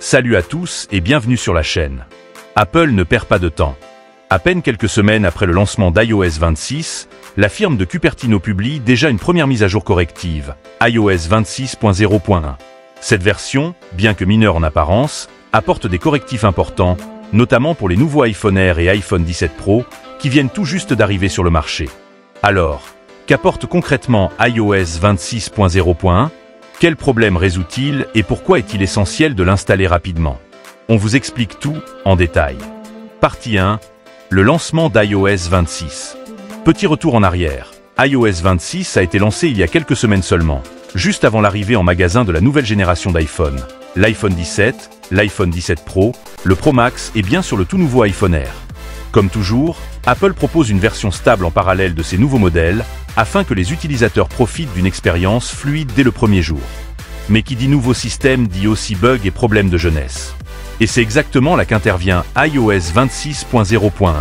Salut à tous et bienvenue sur la chaîne. Apple ne perd pas de temps. À peine quelques semaines après le lancement d'iOS 26, la firme de Cupertino publie déjà une première mise à jour corrective, iOS 26.0.1. Cette version, bien que mineure en apparence, apporte des correctifs importants, notamment pour les nouveaux iPhone Air et iPhone 17 Pro, qui viennent tout juste d'arriver sur le marché. Alors, qu'apporte concrètement iOS 26.0.1 ? Quels problèmes résout-il et pourquoi est-il essentiel de l'installer rapidement? On vous explique tout en détail. Partie 1. Le lancement d'iOS 26. Petit retour en arrière. iOS 26 a été lancé il y a quelques semaines seulement, juste avant l'arrivée en magasin de la nouvelle génération d'iPhone, l'iPhone 17, l'iPhone 17 Pro, le Pro Max et bien sûr le tout nouveau iPhone Air. Comme toujours, Apple propose une version stable en parallèle de ces nouveaux modèles, afin que les utilisateurs profitent d'une expérience fluide dès le premier jour. Mais qui dit nouveau système dit aussi bugs et problèmes de jeunesse. Et c'est exactement là qu'intervient iOS 26.0.1.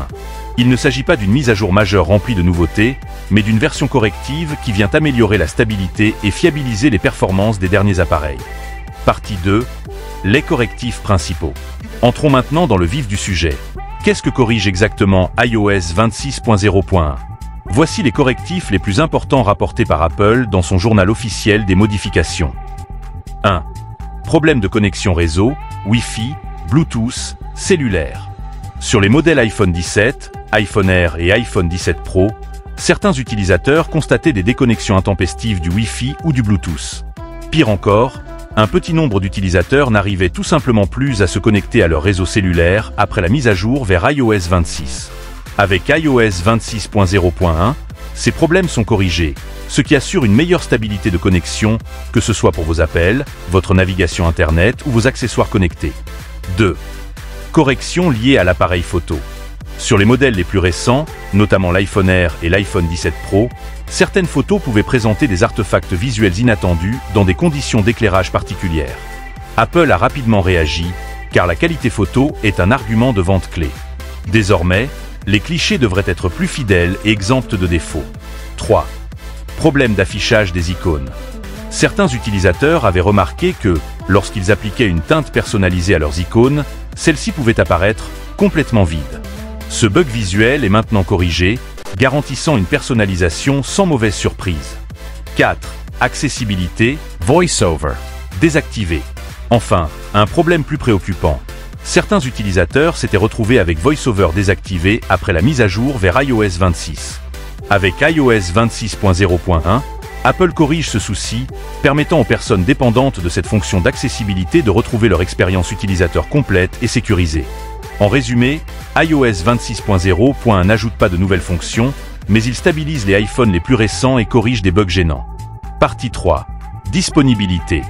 Il ne s'agit pas d'une mise à jour majeure remplie de nouveautés, mais d'une version corrective qui vient améliorer la stabilité et fiabiliser les performances des derniers appareils. Partie 2. Les correctifs principaux. Entrons maintenant dans le vif du sujet. Qu'est-ce que corrige exactement iOS 26.0.1 ? Voici les correctifs les plus importants rapportés par Apple dans son journal officiel des modifications. 1. Problème de connexion réseau, Wi-Fi, Bluetooth, cellulaire. Sur les modèles iPhone 17, iPhone Air et iPhone 17 Pro, certains utilisateurs constataient des déconnexions intempestives du Wi-Fi ou du Bluetooth. Pire encore, un petit nombre d'utilisateurs n'arrivaient tout simplement plus à se connecter à leur réseau cellulaire après la mise à jour vers iOS 26. Avec iOS 26.0.1, ces problèmes sont corrigés, ce qui assure une meilleure stabilité de connexion, que ce soit pour vos appels, votre navigation Internet ou vos accessoires connectés. 2. Corrections liées à l'appareil photo. Sur les modèles les plus récents, notamment l'iPhone Air et l'iPhone 17 Pro, certaines photos pouvaient présenter des artefacts visuels inattendus dans des conditions d'éclairage particulières. Apple a rapidement réagi, car la qualité photo est un argument de vente clé. Désormais, les clichés devraient être plus fidèles et exempts de défauts. 3. Problème d'affichage des icônes. Certains utilisateurs avaient remarqué que, lorsqu'ils appliquaient une teinte personnalisée à leurs icônes, celles-ci pouvaient apparaître complètement vides. Ce bug visuel est maintenant corrigé, garantissant une personnalisation sans mauvaise surprise. 4. Accessibilité, VoiceOver, désactivé. Enfin, un problème plus préoccupant. Certains utilisateurs s'étaient retrouvés avec VoiceOver désactivé après la mise à jour vers iOS 26. Avec iOS 26.0.1, Apple corrige ce souci, permettant aux personnes dépendantes de cette fonction d'accessibilité de retrouver leur expérience utilisateur complète et sécurisée. En résumé, iOS 26.0.1 n'ajoute pas de nouvelles fonctions, mais il stabilise les iPhones les plus récents et corrige des bugs gênants. Partie 3. Disponibilité.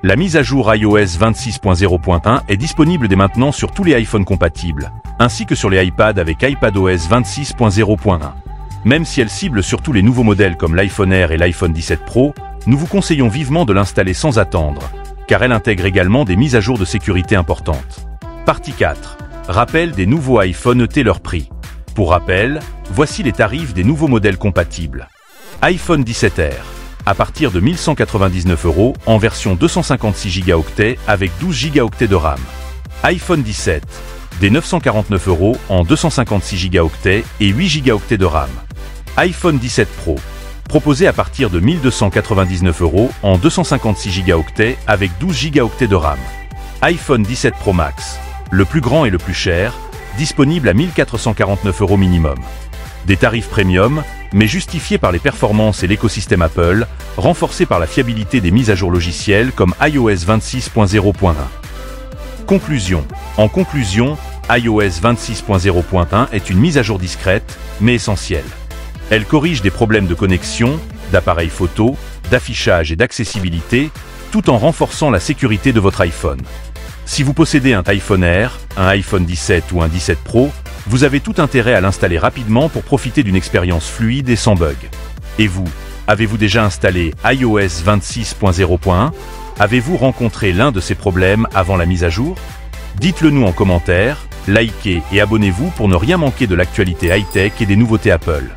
La mise à jour iOS 26.0.1 est disponible dès maintenant sur tous les iPhones compatibles, ainsi que sur les iPads avec iPadOS 26.0.1. Même si elle cible surtout les nouveaux modèles comme l'iPhone Air et l'iPhone 17 Pro, nous vous conseillons vivement de l'installer sans attendre, car elle intègre également des mises à jour de sécurité importantes. Partie 4. Rappel des nouveaux iPhone et leur prix. Pour rappel, voici les tarifs des nouveaux modèles compatibles. iPhone 17 Air, à partir de 1 199 € en version 256 Go avec 12 Go de RAM. iPhone 17, des 949 € en 256 Go et 8 Go de RAM. iPhone 17 Pro, proposé à partir de 1 299 € en 256 Go avec 12 Go de RAM. iPhone 17 Pro Max, le plus grand et le plus cher, disponible à 1 449 € minimum. Des tarifs premium, mais justifiés par les performances et l'écosystème Apple, renforcés par la fiabilité des mises à jour logicielles comme iOS 26.0.1. Conclusion. En conclusion, iOS 26.0.1 est une mise à jour discrète, mais essentielle. Elle corrige des problèmes de connexion, d'appareil photo, d'affichage et d'accessibilité, tout en renforçant la sécurité de votre iPhone. Si vous possédez un iPhone Air, un iPhone 17 ou un 17 Pro, vous avez tout intérêt à l'installer rapidement pour profiter d'une expérience fluide et sans bug. Et vous, avez-vous déjà installé iOS 26.0.1 ? Avez-vous rencontré l'un de ces problèmes avant la mise à jour ? Dites-le nous en commentaire, likez et abonnez-vous pour ne rien manquer de l'actualité high-tech et des nouveautés Apple.